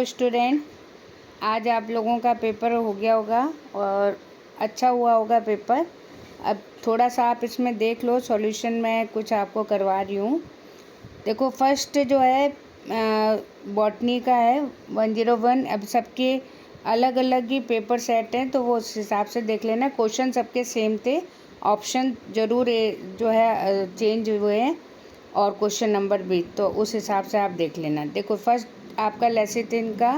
Hello student, आज आप लोगों का पेपर हो गया होगा और अच्छा हुआ होगा पेपर। अब थोड़ा सा आप इसमें देख लो, सॉल्यूशन मैं कुछ आपको करवा रही हूँ। देखो, फर्स्ट जो है बॉटनी का है 101। अब सबके अलग अलग ही पेपर सेट हैं, तो वो उस हिसाब से देख लेना। क्वेश्चन सबके सेम थे, ऑप्शन ज़रूर जो है चेंज हुए हैं और क्वेश्चन नंबर भी, तो उस हिसाब से आप देख लेना। देखो, फर्स्ट आपका लेसिथिन का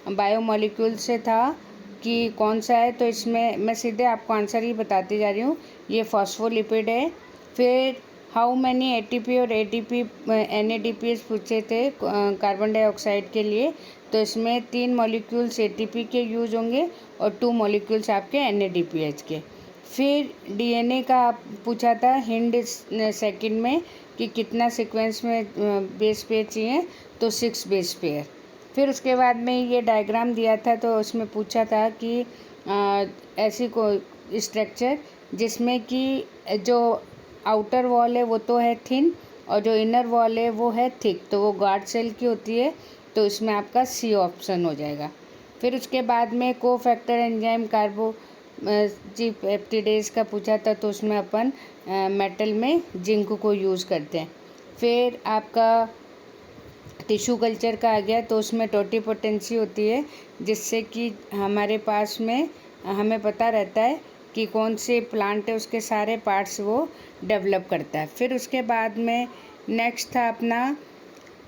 बायोमोलिक्यूल से था कि कौन सा है, तो इसमें मैं सीधे आपको आंसर ही बताती जा रही हूँ। ये फॉस्फोलिपिड है। फिर हाउ मैनी एटीपी और एटीपी NADPH पूछे थे कार्बन डाइऑक्साइड के लिए, तो इसमें 3 मॉलिक्यूल्स एटीपी के यूज होंगे और 2 मॉलिक्यूल्स आपके NADPH के। फिर DNA का पूछा था हिंड सेकंड में कि कितना सीक्वेंस में बेस पेयर चाहिए, तो 6 बेस पेयर। फिर उसके बाद में ये डायग्राम दिया था, तो उसमें पूछा था कि ऐसी कोई स्ट्रक्चर जिसमें कि जो आउटर वॉल है वो तो है थिन और जो इनर वॉल है वो है थिक, तो वो गार्ड सेल की होती है, तो इसमें आपका C ऑप्शन हो जाएगा। फिर उसके बाद में को फैक्टर एंजाइम कार्बो जी पेप्टिडेज का पूछा था, तो उसमें अपन मेटल में जिंक को यूज़ करते हैं। फिर आपका टिश्यू कल्चर का आ गया, तो उसमें टोटिपोटेंसी होती है, जिससे कि हमारे पास में हमें पता रहता है कि कौन से प्लांट है, उसके सारे पार्ट्स वो डेवलप करता है। फिर उसके बाद में नेक्स्ट था अपना,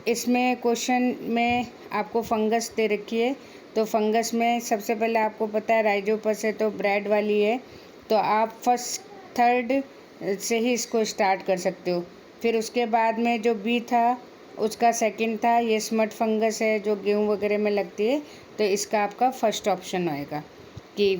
इसमें क्वेश्चन में आपको फंगस दे रखी है, तो फंगस में सबसे पहले आपको पता है राइजोपस है, तो ब्रेड वाली है, तो आप फर्स्ट थर्ड से ही इसको स्टार्ट कर सकते हो। फिर उसके बाद में जो बी था उसका सेकंड था, ये स्मट फंगस है जो गेहूँ वगैरह में लगती है, तो इसका आपका फर्स्ट ऑप्शन आएगा कि।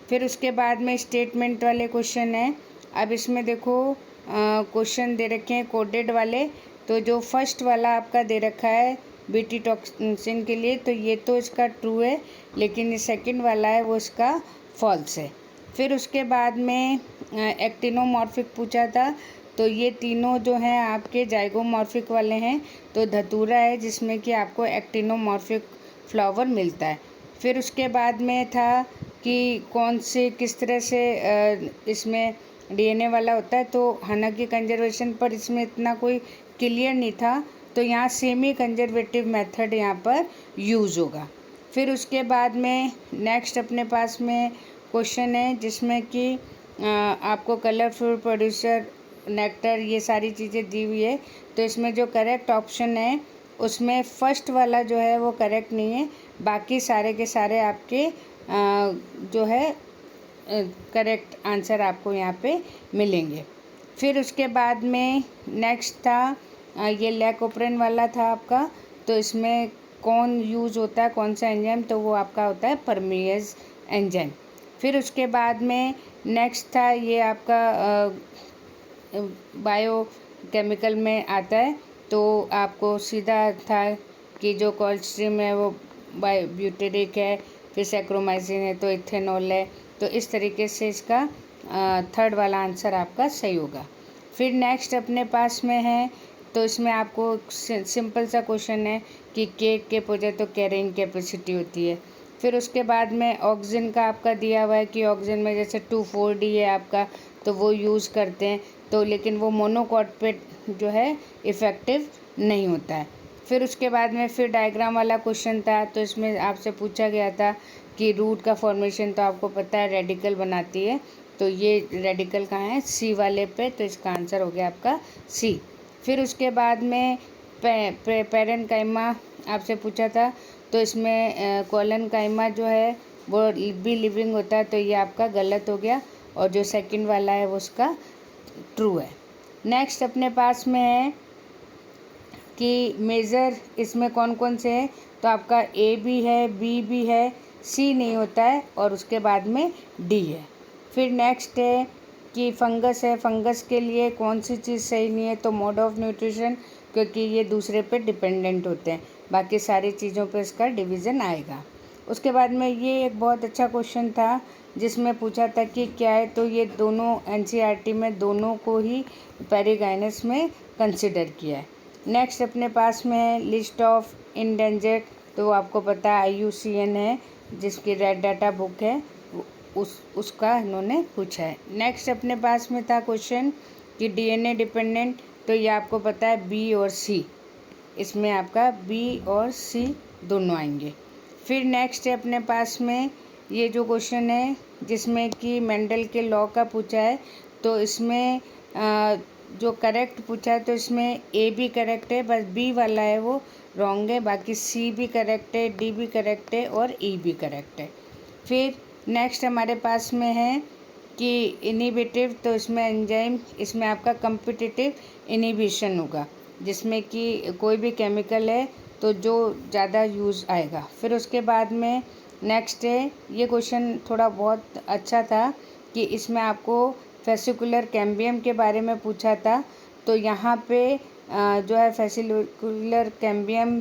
फिर उसके बाद में स्टेटमेंट वाले क्वेश्चन है। अब इसमें देखो क्वेश्चन दे रखे हैं कोडेड वाले, तो जो फर्स्ट वाला आपका दे रखा है बीटी टॉक्सिन के लिए, तो ये तो इसका ट्रू है, लेकिन ये सेकंड वाला है वो इसका फॉल्स है। फिर उसके बाद में एक्टिनोमॉर्फिक पूछा था, तो ये तीनों जो हैं आपके जाइगोमॉर्फिक वाले हैं, तो धतूरा है जिसमें कि आपको एक्टिनोमॉर्फिक फ्लावर मिलता है। फिर उसके बाद में था कि कौन से किस तरह से इसमें DNA वाला होता है, तो हालांकि कंजर्वेशन पर इसमें इतना कोई क्लियर नहीं था, तो यहाँ सेमी कंजर्वेटिव मेथड यहाँ पर यूज़ होगा। फिर उसके बाद में नेक्स्ट अपने पास में क्वेश्चन है जिसमें कि आपको कलरफुल प्रोड्यूसर नेक्टर ये सारी चीज़ें दी हुई है, तो इसमें जो करेक्ट ऑप्शन है उसमें फर्स्ट वाला जो है वो करेक्ट नहीं है, बाकी सारे के सारे आपके जो है करेक्ट आंसर आपको यहाँ पे मिलेंगे। फिर उसके बाद में नेक्स्ट था ये लैकोप्रेन वाला था आपका, तो इसमें कौन यूज़ होता है, कौन सा एंजाइम, तो वो आपका होता है परमेज एंजाइम। फिर उसके बाद में नेक्स्ट था ये आपका बायो केमिकल में आता है, तो आपको सीधा था कि जो कोलेस्ट्रीम है वो ब्यूटेरिक है, फिर सैक्रोमाइसिन है तो इथेनॉल है, तो इस तरीके से इसका थर्ड वाला आंसर आपका सही होगा। फिर नेक्स्ट अपने पास में है, तो इसमें आपको सिंपल सा क्वेश्चन है कि केक के पूजे तो कैरिंग कैपेसिटी होती है। फिर उसके बाद में ऑक्सीजन का आपका दिया हुआ है कि ऑक्सीजन में जैसे 2,4-D है आपका, तो वो यूज़ करते हैं, तो लेकिन वो मोनोकॉट पे जो है इफ़ेक्टिव नहीं होता है। फिर उसके बाद में फिर डायग्राम वाला क्वेश्चन था, तो इसमें आपसे पूछा गया था कि रूट का फॉर्मेशन तो आपको पता है रेडिकल बनाती है, तो ये रेडिकल कहाँ है, C वाले पे, तो इसका आंसर हो गया आपका C। फिर उसके बाद में पेरेन्काइमा आपसे पूछा था, तो इसमें कोलेनकाइमा जो है वो भी लिविंग होता है, तो ये आपका गलत हो गया, और जो सेकंड वाला है वो उसका ट्रू है। नेक्स्ट अपने पास में है कि मेज़र इसमें कौन कौन से हैं, तो आपका A भी है, B भी है, C नहीं होता है, और उसके बाद में D है। फिर नेक्स्ट है कि फंगस है, फंगस के लिए कौन सी चीज़ सही नहीं है, तो मोड ऑफ न्यूट्रिशन, क्योंकि ये दूसरे पे डिपेंडेंट होते हैं, बाकी सारी चीज़ों पे इसका डिवीज़न आएगा। उसके बाद में ये एक बहुत अच्छा क्वेश्चन था जिसमें पूछा था कि क्या है, तो ये दोनों NCERT में दोनों को ही पेरिगाइनस में कंसिडर किया है। नेक्स्ट अपने पास में है लिस्ट ऑफ इंडेंजर्ड तो आपको पता है IUCN है, जिसकी रेड डाटा बुक है, उसका इन्होंने पूछा है। नेक्स्ट अपने पास में था क्वेश्चन कि DNA डिपेंडेंट, तो ये आपको पता है B और C, इसमें आपका B और C दोनों आएंगे। फिर नेक्स्ट है अपने पास में ये जो क्वेश्चन है जिसमें कि मेंडल के लॉ का पूछा है, तो इसमें जो करेक्ट पूछा है तो इसमें A भी करेक्ट है, बस B वाला है वो रॉन्ग है, बाकी C भी करेक्ट है, D भी करेक्ट है और E भी करेक्ट है। फिर नेक्स्ट हमारे पास में है कि इनिबिटिव, तो इसमें एंजाइम, इसमें आपका कम्पिटिटिव इनिबिशन होगा, जिसमें कि कोई भी केमिकल है तो जो ज़्यादा यूज़ आएगा। फिर उसके बाद में नेक्स्ट है, ये क्वेश्चन थोड़ा बहुत अच्छा था कि इसमें आपको फेसिकुलर कैम्बियम के बारे में पूछा था, तो यहाँ पे जो है फेसिकुलर कैम्बियम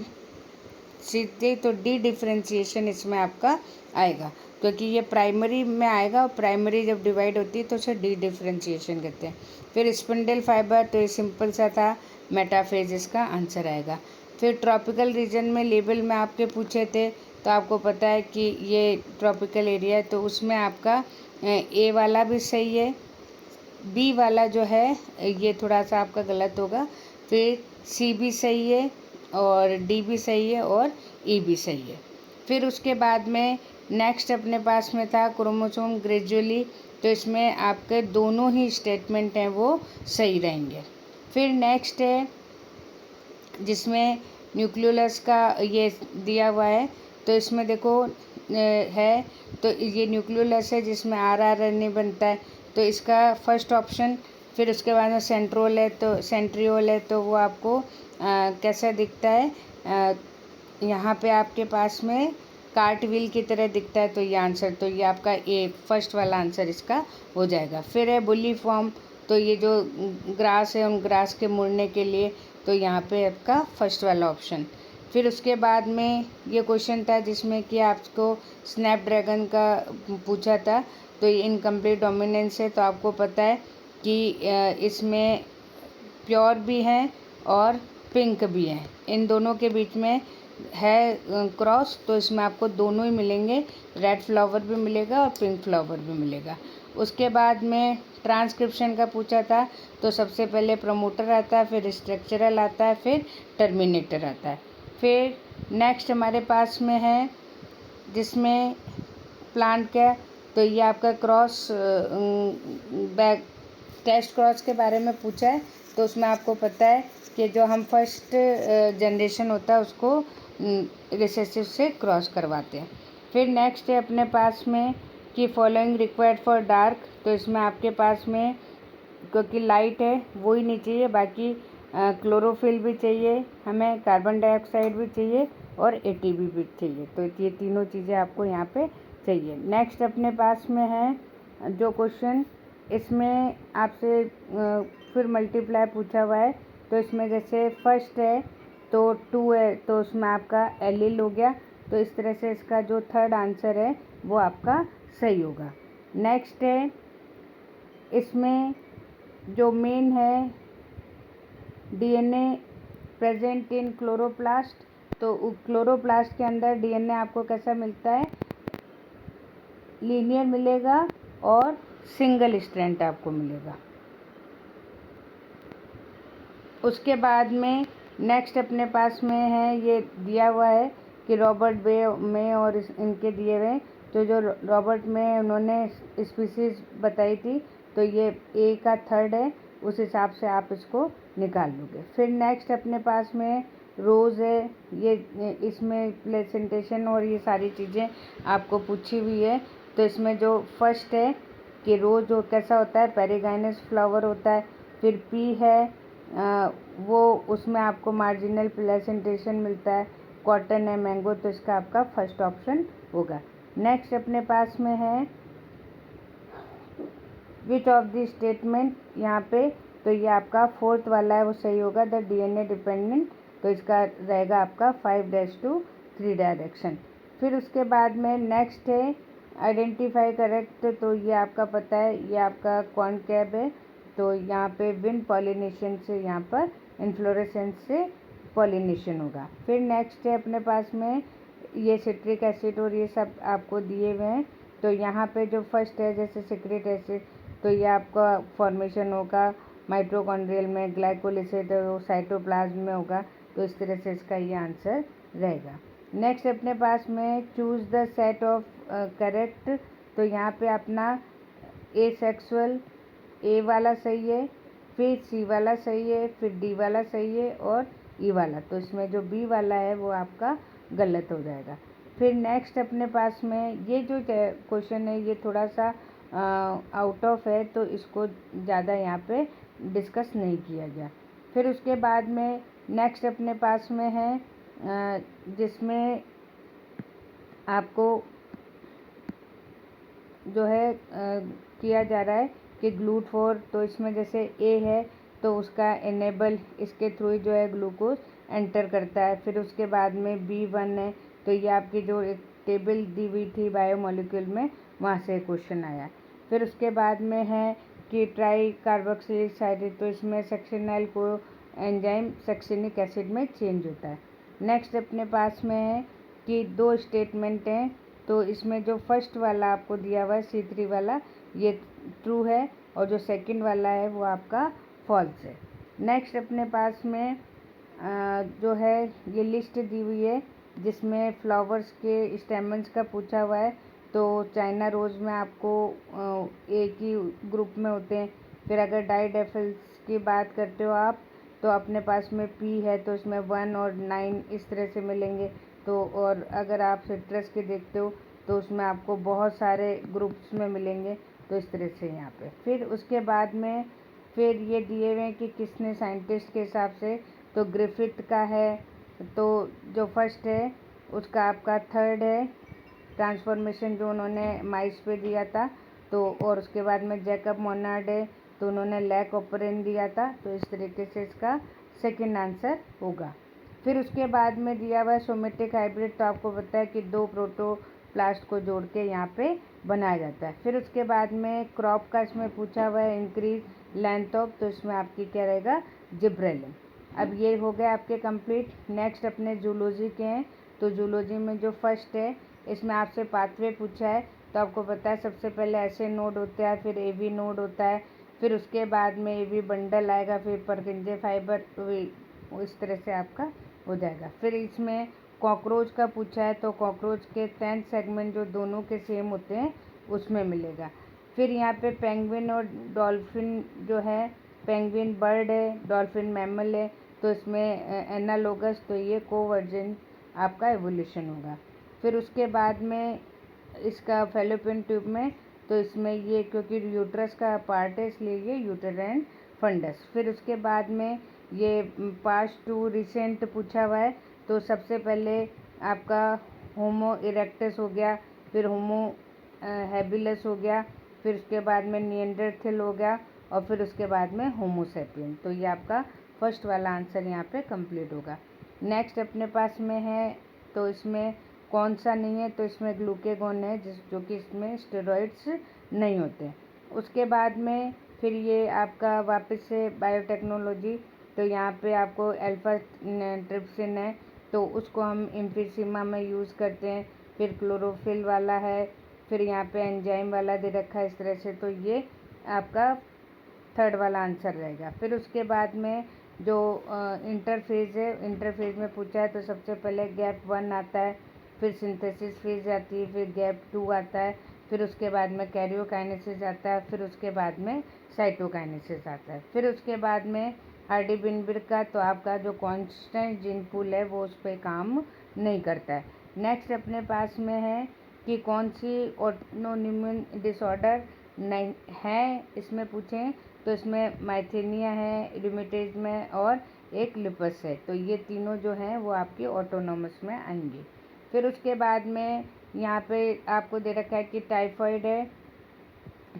सीधे तो डी डिफ्रेंशिएशन इसमें आपका आएगा, क्योंकि ये प्राइमरी में आएगा और प्राइमरी जब डिवाइड होती है तो उसे डी डिफ्रेंशिएशन कहते हैं। फिर स्पिंडल फाइबर, तो ये सिंपल सा था, मेटाफेज इसका आंसर आएगा। फिर ट्रॉपिकल रीजन में लेबल में आपके पूछे थे, तो आपको पता है कि ये ट्रॉपिकल एरिया है, तो उसमें आपका ए वाला भी सही है, बी वाला जो है ये थोड़ा सा आपका गलत होगा, फिर सी भी सही है और डी भी सही है और ई भी सही है। फिर उसके बाद में नेक्स्ट अपने पास में था क्रोमोसोम ग्रेजुअली, तो इसमें आपके दोनों ही स्टेटमेंट हैं वो सही रहेंगे। फिर नेक्स्ट है जिसमें न्यूक्लियोलस का ये दिया हुआ है, तो इसमें देखो है, तो ये न्यूक्लियोलस है जिसमें RNA बनता है, तो इसका फर्स्ट ऑप्शन। फिर उसके बाद में सेंट्रोल है, तो सेंट्रियोल है, तो वो आपको कैसा दिखता है, यहाँ पे आपके पास में कार्ट व्हील की तरह दिखता है, तो ये आंसर, तो ये आपका ए फर्स्ट वाला आंसर इसका हो जाएगा। फिर है बुली फॉर्म, तो ये जो ग्रास है उन ग्रास के मुड़ने के लिए, तो यहाँ पे आपका फर्स्ट वाला ऑप्शन। फिर उसके बाद में ये क्वेश्चन था जिसमें कि आपको स्नैपड्रैगन का पूछा था, तो ये इनकम्प्लीट डोमिनेंस है, तो आपको पता है कि इसमें प्योर भी हैं और पिंक भी हैं, इन दोनों के बीच में है क्रॉस, तो इसमें आपको दोनों ही मिलेंगे, रेड फ्लावर भी मिलेगा और पिंक फ्लावर भी मिलेगा। उसके बाद में ट्रांसक्रिप्शन का पूछा था, तो सबसे पहले प्रमोटर आता है, फिर स्ट्रक्चरल आता है, फिर टर्मिनेटर आता है। फिर नेक्स्ट हमारे पास में है जिसमें प्लांट का, तो ये आपका क्रॉस बैक टेस्ट क्रॉस के बारे में पूछा है, तो उसमें आपको पता है कि जो हम फर्स्ट जनरेशन होता है उसको रिसेसिव से क्रॉस करवाते हैं। फिर नेक्स्ट है अपने पास में कि फॉलोइंग रिक्वायर्ड फॉर डार्क, तो इसमें आपके पास में क्योंकि लाइट है वो ही नहीं चाहिए, बाकी क्लोरोफिल भी चाहिए हमें, कार्बन डाइऑक्साइड भी चाहिए और ATP भी चाहिए, तो ये तीनों चीज़ें आपको यहाँ पे चाहिए। नेक्स्ट अपने पास में है जो क्वेश्चन, इसमें आपसे फिर मल्टीप्लाई पूछा हुआ है, तो इसमें जैसे फर्स्ट है तो 2 है, तो उसमें आपका एलिल हो गया, तो इस तरह से इसका जो थर्ड आंसर है वो आपका सही होगा। नेक्स्ट है इसमें जो मेन है DNA प्रेजेंट इन क्लोरोप्लास्ट, तो क्लोरोप्लास्ट के अंदर DNA आपको कैसा मिलता है, लीनियर मिलेगा और सिंगल स्ट्रैंड आपको मिलेगा। उसके बाद में नेक्स्ट अपने पास में है ये दिया हुआ है कि रॉबर्ट बे में और इनके दिए हुए, तो जो रॉबर्ट में उन्होंने स्पीसीज बताई थी, तो ये ए का थर्ड है, उस हिसाब से आप इसको निकाल लोगे। फिर नेक्स्ट अपने पास में रोज़ है, ये इसमें प्लेसेंटेशन और ये सारी चीज़ें आपको पूछी हुई है, तो इसमें जो फर्स्ट है कि रोज़ जो कैसा होता है, पेरिगाइनस फ्लावर होता है। फिर पी है वो उसमें आपको मार्जिनल प्लेसेंटेशन मिलता है। कॉटन है मैंगो, तो इसका आपका फर्स्ट ऑप्शन होगा। नेक्स्ट अपने पास में है विच ऑफ द स्टेटमेंट, यहाँ पे तो ये आपका फोर्थ वाला है वो सही होगा, द DNA डिपेंडेंट, तो इसका रहेगा आपका 5-3 डायरेक्शन। फिर उसके बाद में नेक्स्ट है आइडेंटिफाई करेक्ट, तो ये आपका पता है, ये आपका कॉनकैव है, तो यहाँ पे विंड पॉलिनेशन से यहाँ पर इन्फ्लोरेसेंस से पॉलिनेशन होगा। फिर नेक्स्ट है अपने पास में ये सिट्रिक एसिड और ये सब आपको दिए हुए हैं। तो यहाँ पे जो फर्स्ट है जैसे सिट्रिक एसिड, तो ये आपका फॉर्मेशन होगा माइटोकॉन्ड्रियल में, ग्लाइकोलिसिस तो साइटोप्लाज्म में होगा। तो इस तरह से इसका ये आंसर रहेगा। नेक्स्ट अपने पास में choose the set of correct. तो यहाँ पे अपना ए सेक्सुअल, ए वाला सही है, फिर सी वाला सही है, फिर डी वाला सही है और ई वाला। तो इसमें जो बी वाला है वो आपका गलत हो जाएगा। फिर नेक्स्ट अपने पास में ये जो क्वेश्चन है ये थोड़ा सा आउट ऑफ है, तो इसको ज़्यादा यहाँ पे डिस्कस नहीं किया गया। फिर उसके बाद में नेक्स्ट अपने पास में है जिसमें आपको जो है किया जा रहा है कि GLUT4, तो इसमें जैसे ए है तो उसका इनेबल, इसके थ्रू ही जो है ग्लूकोज एंटर करता है। फिर उसके बाद में B1 है, तो ये आपकी जो एक टेबल दी हुई थी बायोमोलिक्यूल में, वहाँ से क्वेश्चन आया। फिर उसके बाद में है कि ट्राई कार्बोक्सिलिक एसिड, तो इसमें सक्सेनाइल को एंजाइम सक्सेनिक एसिड में चेंज होता है। नेक्स्ट अपने पास में है कि दो स्टेटमेंट हैं, तो इसमें जो फर्स्ट वाला आपको दिया हुआ है C3 वाला ये ट्रू है और जो सेकंड वाला है वो आपका फॉल्स है। नेक्स्ट अपने पास में जो है ये लिस्ट दी हुई है जिसमें फ्लावर्स के स्टेमन्स का पूछा हुआ है। तो चाइना रोज़ में आपको एक ही ग्रुप में होते हैं। फिर अगर डाइडेफिल्स की बात करते हो आप, तो अपने पास में P है तो इसमें 1 और 9 इस तरह से मिलेंगे। तो और अगर आप सिट्रस के देखते हो तो उसमें आपको बहुत सारे ग्रुप्स में मिलेंगे। तो इस तरह से यहाँ पे फिर उसके बाद में फिर ये दिए हुए हैं कि किसने साइंटिस्ट के हिसाब से, तो ग्रिफिथ का है। तो जो फर्स्ट है उसका आपका थर्ड है ट्रांसफॉर्मेशन जो उन्होंने माइस पे दिया था। तो और उसके बाद में जैकब मोनार्ड है तो उन्होंने लैक ऑपरेन दिया था। तो इस तरीके से इसका सेकंड आंसर होगा। फिर उसके बाद में दिया हुआ है सोमेटिक हाइब्रिड, तो आपको पता है कि दो प्रोटोप्लास्ट को जोड़ के यहाँ पे बनाया जाता है। फिर उसके बाद में क्रॉप का इसमें पूछा हुआ है इंक्रीज लेंथ ऑफ, तो इसमें आपकी क्या रहेगा जिब्रेलिन। अब ये हो गया आपके कंप्लीट। नेक्स्ट अपने जूलॉजी के हैं, तो जूलॉजी में जो फर्स्ट है इसमें आपसे पाथवे पूछा है। तो आपको पता है सबसे पहले ऐसे नोड होता है, फिर AV नोड होता है, फिर उसके बाद में AV बंडल आएगा, फिर परकिंजे फाइबर, तो इस तरह से आपका हो जाएगा। फिर इसमें कॉकरोच का पूछा है, तो कॉकरोच के 10 सेगमेंट जो दोनों के सेम होते हैं उसमें मिलेगा। फिर यहाँ पे पेंगुइन और डॉल्फिन जो है, पेंगुइन बर्ड है, डॉल्फिन मैमल है, तो इसमें एनालोगस, तो ये कोवर्जेंट आपका एवोल्यूशन होगा। फिर उसके बाद में इसका फेलोपियन ट्यूब में, तो इसमें ये क्योंकि यूट्रस का पार्ट है इसलिए ये यूटेराइन फंडस। फिर उसके बाद में ये पास्ट टू रिसेंट पूछा हुआ है, तो सबसे पहले आपका होमो इरेक्टस हो गया, फिर होमो हैबिलस हो गया, फिर उसके बाद में निएंडरथल हो गया और फिर उसके बाद में होमो सैपियन। तो ये आपका फर्स्ट वाला आंसर यहाँ पे कंप्लीट होगा। नेक्स्ट अपने पास में है, तो इसमें कौन सा नहीं है, तो इसमें ग्लूकेगॉन है जो कि इसमें स्टेरॉइड्स नहीं होते। उसके बाद में फिर ये आपका वापस से बायोटेक्नोलॉजी, तो यहाँ पे आपको अल्फा ट्रिप्सिन है, तो उसको हम एम्फीसीमा में यूज़ करते हैं। फिर क्लोरोफिल वाला है, फिर यहाँ पे एंजाइम वाला दे रखा है इस तरह से, तो ये आपका थर्ड वाला आंसर रहेगा। फिर उसके बाद में जो इंटरफेज है, इंटरफेज में पूछा है, तो सबसे पहले गैप 1 आता है, फिर सिंथेसिस फेज आती है, फिर गैप 2 आता है, फिर उसके बाद में कैरियोकाइनेसिस आता है, फिर उसके बाद में साइटोकाइनेसिस आता है। फिर उसके बाद में हार्डी-बिनबिर का, तो आपका जो कांस्टेंट जीन पूल है वो उस पर काम नहीं करता है। नेक्स्ट अपने पास में है कि कौन सी ऑटोइम्यून डिसऑर्डर नहीं है, इसमें पूछें, तो इसमें माइथेनिया है, रूमेटिज्म में और एक लुपस है। तो ये तीनों जो हैं वो आपके ऑटोनोमस में आएंगे। फिर उसके बाद में यहाँ पे आपको दे रखा है कि टाइफॉइड है,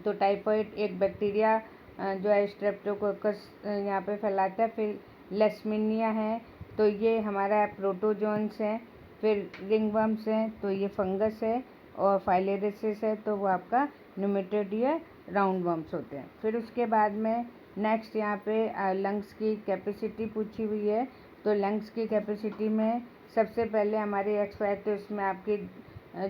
तो टाइफॉइड एक बैक्टीरिया जो है स्ट्रेप्टोकोकस यहाँ पे फैलाता है। फिर लेशमीनिया है, तो ये हमारा प्रोटोजोन्स है। फिर रिंगवर्म्स हैं, तो ये फंगस है। और फाइलेरिसिस है, तो वो आपका न्यूमेटोडिया राउंड वर्म्स होते हैं। फिर उसके बाद में नेक्स्ट यहाँ पे लंग्स की कैपेसिटी पूछी हुई है, तो लंग्स की कैपेसिटी में सबसे पहले हमारी एक्स वाई, तो इसमें आपकी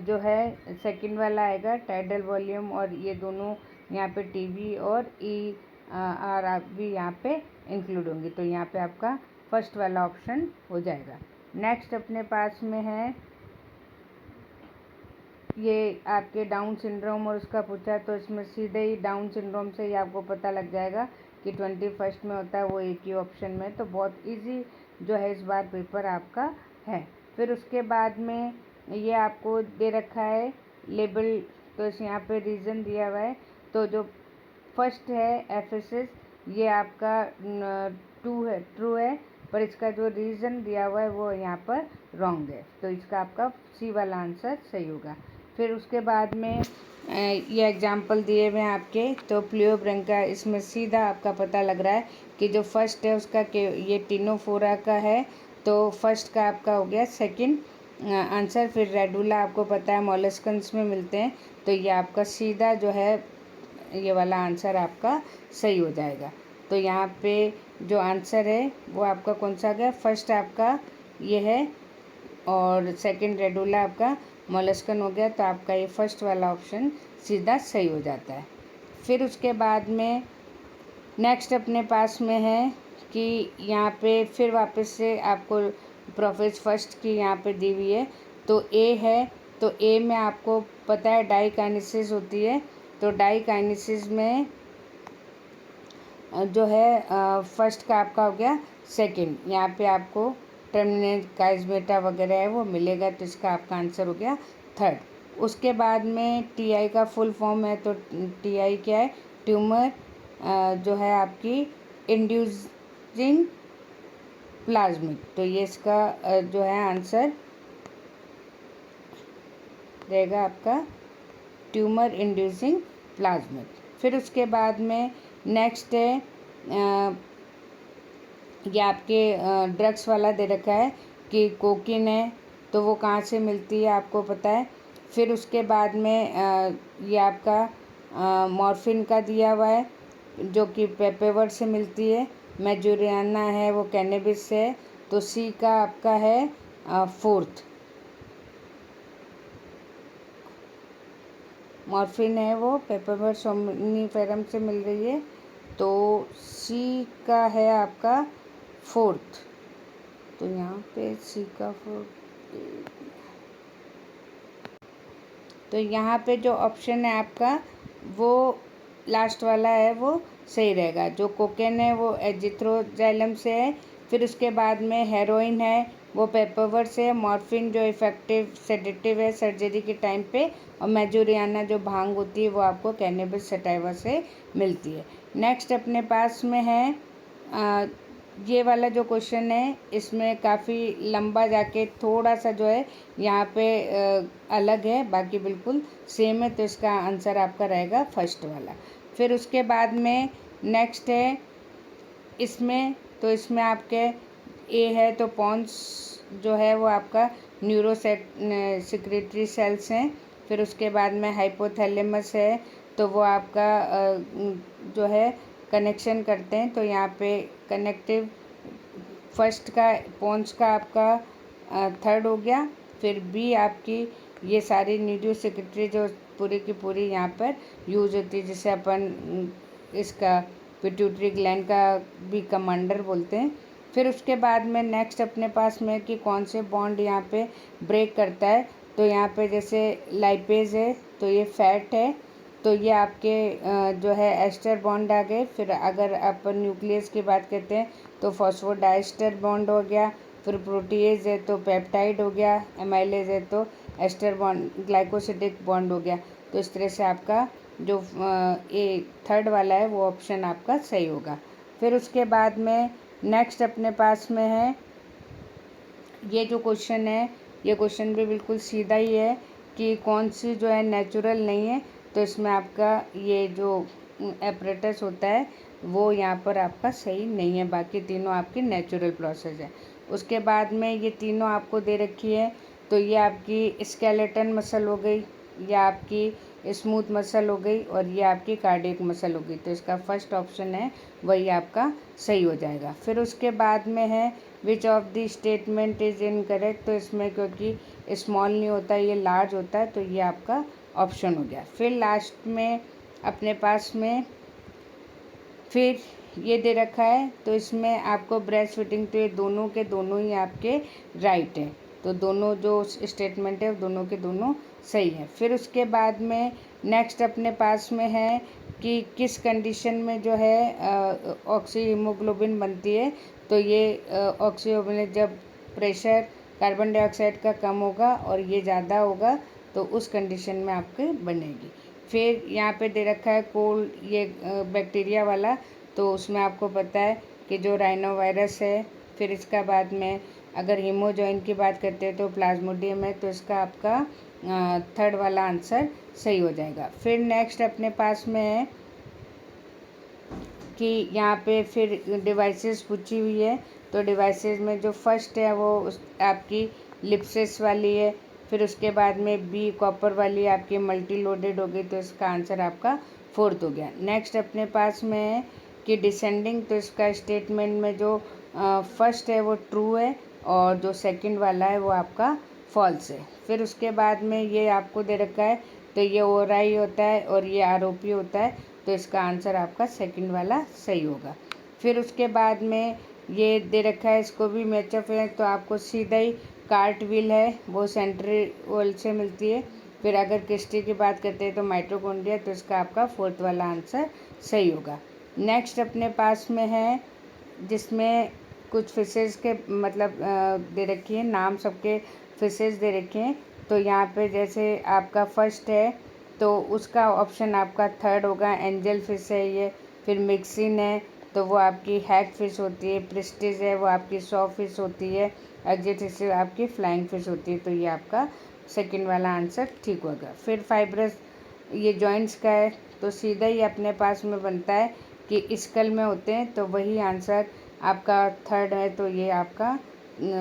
जो है सेकंड वाला आएगा टाइडल वॉल्यूम, और ये दोनों यहाँ पे टीवी और ई आर आप भी यहाँ पे इंक्लूड होंगी। तो यहाँ पे आपका फर्स्ट वाला ऑप्शन हो जाएगा। नेक्स्ट अपने पास में है ये आपके डाउन सिंड्रोम और उसका पूछा, तो इसमें सीधे ही डाउन सिंड्रोम से ही आपको पता लग जाएगा कि 21st में होता है, वो एक ही ऑप्शन में। तो बहुत इजी जो है इस बार पेपर आपका है। फिर उसके बाद में ये आपको दे रखा है लेबल, तो इस यहाँ पे रीज़न दिया हुआ है। तो जो फर्स्ट है एफेसिस, ये आपका ट्रू है, पर इसका जो रीज़न दिया हुआ है वो यहाँ पर रॉन्ग है। तो इसका आपका सी वाला आंसर सही होगा। फिर उसके बाद में ये एग्जाम्पल दिए हुए हैं आपके, तो प्लियोब्रंका, इसमें सीधा आपका पता लग रहा है कि जो फर्स्ट है उसका ये टिनोफोरा का है, तो फर्स्ट का आपका हो गया सेकंड आंसर। फिर रेडुला आपको पता है मॉलस्कन्स में मिलते हैं, तो ये आपका सीधा जो है ये वाला आंसर आपका सही हो जाएगा। तो यहाँ पे जो आंसर है वो आपका कौन सा आ गया, फर्स्ट आपका ये है और सेकंड रेडुला आपका मॉलस्कन हो गया। तो आपका ये फर्स्ट वाला ऑप्शन सीधा सही हो जाता है। फिर उसके बाद में नेक्स्ट अपने पास में है कि यहाँ पे फिर वापस से आपको प्रोफेस फर्स्ट की यहाँ पे दी हुई है, तो ए है, तो ए में आपको पता है डाईकाइनेसिस होती है। तो डाईकाइनेसिस में जो है फर्स्ट का आपका हो गया सेकंड, यहाँ पे आपको टर्मिनेट काइजमेटा वगैरह है वो मिलेगा, तो इसका आपका आंसर हो गया थर्ड। उसके बाद में टीआई का फुल फॉर्म है, तो टीआई क्या है, ट्यूमर जो है आपकी इंड्यूसिंग प्लाज्मिक, तो ये इसका जो है आंसर रहेगा आपका ट्यूमर इंड्यूसिंग प्लाज्मिक। फिर उसके बाद में नेक्स्ट है ये आपके ड्रग्स वाला दे रखा है कि कोकीन है, तो वो कहाँ से मिलती है आपको पता है। फिर उसके बाद में ये आपका मॉर्फिन का दिया हुआ है जो कि पेपेवर से मिलती है। मैजोरियाना है वो कैनेबिस से है, तो सी का आपका है फोर्थ। मॉर्फिन है वो पेपेवर सोमनीफेरम से मिल रही है, तो सी का है आपका फोर्थ। तो यहाँ पे सी का फोर्थ, तो यहाँ पे जो ऑप्शन है आपका वो लास्ट वाला है वो सही रहेगा। जो कोकेन है वो एजिथ्रोजाइलम से है। फिर उसके बाद में हेरोइन है वो पेपेवर से है। मॉर्फिन जो इफ़ेक्टिव सेडेटिव है सर्जरी के टाइम पे, और मैजोरियाना जो भांग होती है वो आपको कैनेबिस सटाइवा से मिलती है। नेक्स्ट अपने पास में है ये वाला जो क्वेश्चन है इसमें काफ़ी लंबा जाके थोड़ा सा जो है यहाँ पे अलग है, बाकी बिल्कुल सेम है, तो इसका आंसर आपका रहेगा फर्स्ट वाला। फिर उसके बाद में नेक्स्ट है इसमें, तो इसमें आपके ए है, तो पॉन्स जो है वो आपका सिक्रेटरी सेल्स हैं। फिर उसके बाद में हाइपोथैलेमस है, तो वो आपका जो है कनेक्शन करते हैं, तो यहाँ पे कनेक्टिव फर्स्ट का पॉन्स का आपका थर्ड हो गया। फिर बी आपकी ये सारी न्यूरो सेक्रेटरी जो पूरी की पूरी यहाँ पर यूज होती है, जिसे अपन इसका पिट्यूटरी ग्लैंड का भी कमांडर बोलते हैं। फिर उसके बाद में नेक्स्ट अपने पास में कि कौन से बॉन्ड यहाँ पे ब्रेक करता है, तो यहाँ पे जैसे लाइपेज है तो ये फैट है, तो ये आपके जो है एस्टर बॉन्ड आ गए। फिर अगर अपन न्यूक्लियस की बात करते हैं तो फॉस्फोडाइस्टर बॉन्ड हो गया। फिर प्रोटीएज है तो पेप्टाइड हो गया। एमाइलेज है तो एस्टर बॉन्ड ग्लाइकोसिडिक बॉन्ड हो गया। तो इस तरह से आपका जो ये थर्ड वाला है वो ऑप्शन आपका सही होगा। फिर उसके बाद में नेक्स्ट अपने पास में है ये जो क्वेश्चन है, ये क्वेश्चन भी बिल्कुल सीधा ही है कि कौन सी जो है नेचुरल नहीं है, तो इसमें आपका ये जो एपरेटस होता है वो यहाँ पर आपका सही नहीं है, बाकी तीनों आपकी नेचुरल प्रोसेस है। उसके बाद में ये तीनों आपको दे रखी है, तो ये आपकी स्केलेटन मसल हो गई, या आपकी स्मूथ मसल हो गई, और ये आपकी कार्डियक मसल हो गई। तो इसका फर्स्ट ऑप्शन है वही आपका सही हो जाएगा। फिर उसके बाद में है which of the statement is incorrect, तो इसमें क्योंकि स्मॉल नहीं होता, ये लार्ज होता है, तो ये आपका ऑप्शन हो गया। फिर लास्ट में अपने पास में फिर ये दे रखा है, तो इसमें आपको ब्रेस्ट फिटिंग, तो ये दोनों के दोनों ही आपके राइट हैं, तो दोनों जो स्टेटमेंट है दोनों के दोनों सही है। फिर उसके बाद में नेक्स्ट अपने पास में है कि किस कंडीशन में जो है ऑक्सी हीमोग्लोबिन बनती है, तो ये ऑक्सी हीमोग्लोबिन जब प्रेशर कार्बन डाइऑक्साइड का कम होगा और ये ज़्यादा होगा, तो उस कंडीशन में आपके बनेगी। फिर यहाँ पे दे रखा है कोल्ड, ये बैक्टीरिया वाला, तो उसमें आपको पता है कि जो राइनोवायरस है। फिर इसका बाद में अगर हीमोजॉइन की बात करते हैं तो प्लाज्मोडियम है, तो इसका आपका थर्ड वाला आंसर सही हो जाएगा। फिर नेक्स्ट अपने पास में है कि यहाँ पे फिर डिवाइसेस पूछी हुई है, तो डिवाइसेस में जो फर्स्ट है वो आपकी लिप्सिस वाली है। फिर उसके बाद में बी कॉपर वाली आपकी मल्टी लोडेड होगी, तो इसका आंसर आपका फोर्थ हो गया। नेक्स्ट अपने पास में है कि डिसेंडिंग, तो इसका स्टेटमेंट में जो फर्स्ट है वो ट्रू है और जो सेकंड वाला है वो आपका फॉल्स है। फिर उसके बाद में ये आपको दे रखा है, तो ये ओराई होता है और ये आरोपी होता है, तो इसका आंसर आपका सेकंड वाला सही होगा। फिर उसके बाद में ये दे रखा है, इसको भी मैचअप है, तो आपको सीधा ही कार्ट व्हील है वो सेंट्रियोल से मिलती है। फिर अगर किस्टी की बात करते हैं तो माइटोकॉन्ड्रिया, तो इसका आपका फोर्थ वाला आंसर सही होगा। नेक्स्ट अपने पास में है जिसमें कुछ फिशेस के मतलब दे रखी है, नाम सबके फिशेस दे रखे हैं, तो यहाँ पे जैसे आपका फर्स्ट है तो उसका ऑप्शन आपका थर्ड होगा, एंजल फिश है ये। फिर मिक्सिन है तो वो आपकी हैग फिश होती है। प्रेस्टीज है वो आपकी सॉ फिश होती है। एग्जिटिस आपकी फ्लाइंग फिश होती है, तो ये आपका सेकंड वाला आंसर ठीक होगा। फिर फाइब्रस ये जॉइंट्स का है, तो सीधा ही अपने पास में बनता है कि स्कल में होते हैं, तो वही आंसर आपका थर्ड है, तो ये आपका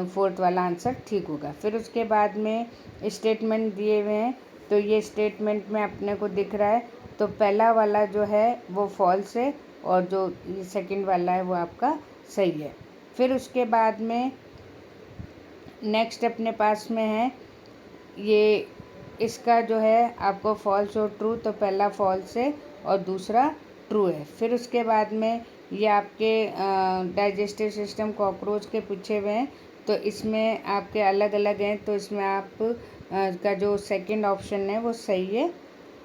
फोर्थ वाला आंसर ठीक होगा। फिर उसके बाद में स्टेटमेंट दिए हुए हैं, तो ये स्टेटमेंट में अपने को दिख रहा है, तो पहला वाला जो है वो फॉल्स है और जो सेकंड वाला है वो आपका सही है। फिर उसके बाद में नेक्स्ट अपने पास में है ये, इसका जो है आपको फॉल्स और ट्रू, तो पहला फॉल्स है और दूसरा ट्रू है। फिर उसके बाद में ये आपके डाइजेस्टिव सिस्टम कॉकरोच के पूछे हुए हैं, तो इसमें आपके अलग अलग हैं, तो इसमें आप का जो सेकंड ऑप्शन है वो सही है।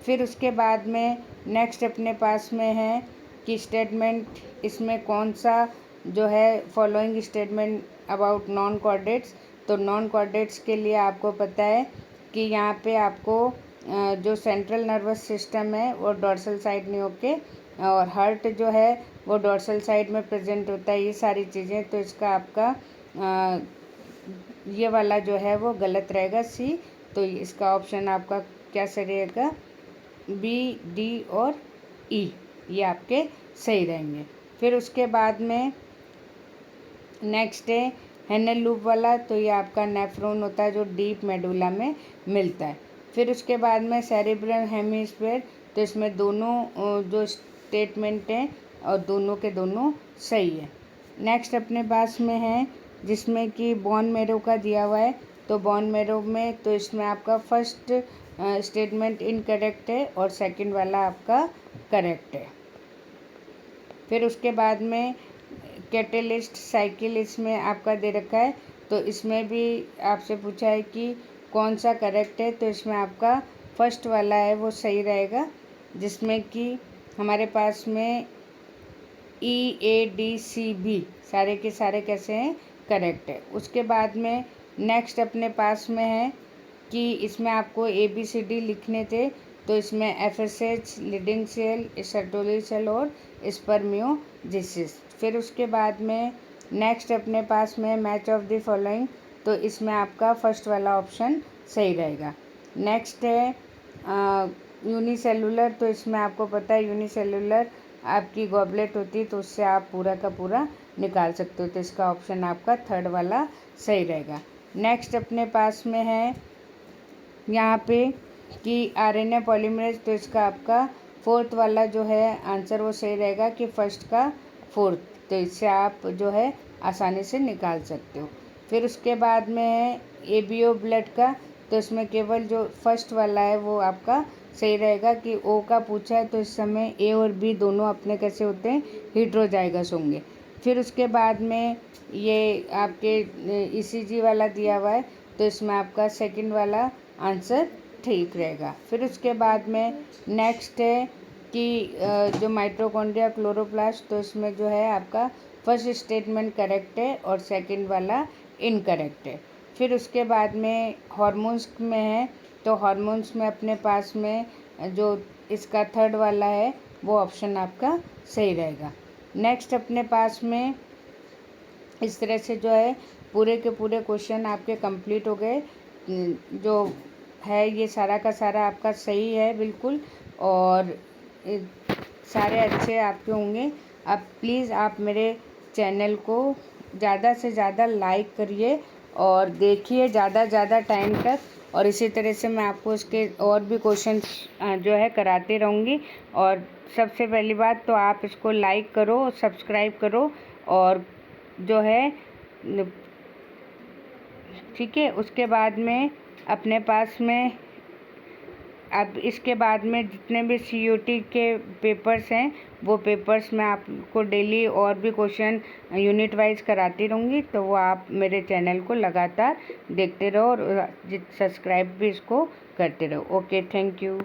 फिर उसके बाद में नेक्स्ट अपने पास में है कि स्टेटमेंट इसमें कौन सा जो है following statement about non chordates, तो नॉन कॉर्डेट्स के लिए आपको पता है कि यहाँ पे आपको जो सेंट्रल नर्वस सिस्टम है वो डॉर्सल साइड नहीं होके और हार्ट जो है वो डॉर्सल साइड में प्रेजेंट होता है, ये सारी चीज़ें, तो इसका आपका ये वाला जो है वो गलत रहेगा सी, तो इसका ऑप्शन आपका क्या सही रहेगा, बी डी और ई, ये आपके सही रहेंगे। फिर उसके बाद में नेक्स्ट है हेनल लूप वाला, तो ये आपका नेफ्रॉन होता है जो डीप मेडुला में मिलता है। फिर उसके बाद में सेरेब्रल हेमिस्फीयर, तो इसमें दोनों जो स्टेटमेंट हैं और दोनों के दोनों सही है। नेक्स्ट अपने पास में है जिसमें कि बोन मैरो का दिया हुआ है, तो बोन मैरो में तो इसमें आपका फर्स्ट स्टेटमेंट इनकरेक्ट है और सेकंड वाला आपका करेक्ट है। फिर उसके बाद में कैटलिस्ट साइकिल इसमें आपका दे रखा है, तो इसमें भी आपसे पूछा है कि कौन सा करेक्ट है, तो इसमें आपका फर्स्ट वाला है वो सही रहेगा, जिसमें कि हमारे पास में ई ए डी सी बी सारे के सारे कैसे हैं, करेक्ट है। उसके बाद में नेक्स्ट अपने पास में है कि इसमें आपको ए बी सी डी लिखने थे, तो इसमें F S H, Leydig cell, Sertoli cell और स्पर्मियोजेसिस। फिर उसके बाद में नेक्स्ट अपने पास में मैच ऑफ द फॉलोइंग, तो इसमें आपका फर्स्ट वाला ऑप्शन सही रहेगा। नेक्स्ट है यूनिसेलुलर, तो इसमें आपको पता है यूनिसेलुलर आपकी गॉबलेट होती है, तो उससे आप पूरा का पूरा निकाल सकते हो, तो इसका ऑप्शन आपका थर्ड वाला सही रहेगा। नेक्स्ट अपने पास में है यहाँ पे कि आरएनए पॉलीमरेज, तो इसका आपका फोर्थ वाला जो है आंसर वो सही रहेगा कि फर्स्ट का फोर्थ, तो इससे आप जो है आसानी से निकाल सकते हो। फिर उसके बाद में है ABO ब्लड का, तो इसमें केवल जो फर्स्ट वाला है वो आपका सही रहेगा कि O का पूछा है तो इस समय A और B दोनों अपने कैसे होते हैं, हेटेरोजाइगस होंगे। फिर उसके बाद में ये आपके ECG वाला दिया हुआ है, तो इसमें आपका सेकंड वाला आंसर ठीक रहेगा। फिर उसके बाद में नेक्स्ट है कि जो माइटोकॉन्ड्रिया क्लोरोप्लास्ट, तो इसमें जो है आपका फर्स्ट स्टेटमेंट करेक्ट है और सेकंड वाला इनकरेक्ट है। फिर उसके बाद में हॉर्मोन्स में है, तो हॉर्मोन्स में अपने पास में जो इसका थर्ड वाला है वो ऑप्शन आपका सही रहेगा। नेक्स्ट अपने पास में इस तरह से जो है पूरे के पूरे क्वेश्चन आपके कंप्लीट हो गए। जो है ये सारा का सारा आपका सही है बिल्कुल, और सारे अच्छे आपके होंगे। अब प्लीज़ आप मेरे चैनल को ज़्यादा से ज़्यादा लाइक करिए और देखिए ज़्यादा टाइम तक, और इसी तरह से मैं आपको इसके और भी क्वेश्चन जो है कराती रहूँगी। और सबसे पहली बात तो आप इसको लाइक करो, सब्सक्राइब करो, और जो है ठीक है। उसके बाद में अपने पास में अब इसके बाद में जितने भी CUT के पेपर्स हैं वो पेपर्स मैं आपको डेली और भी क्वेश्चन यूनिट वाइज कराती रहूँगी, तो वो आप मेरे चैनल को लगातार देखते रहो और सब्सक्राइब भी इसको करते रहो। Okay, thank you.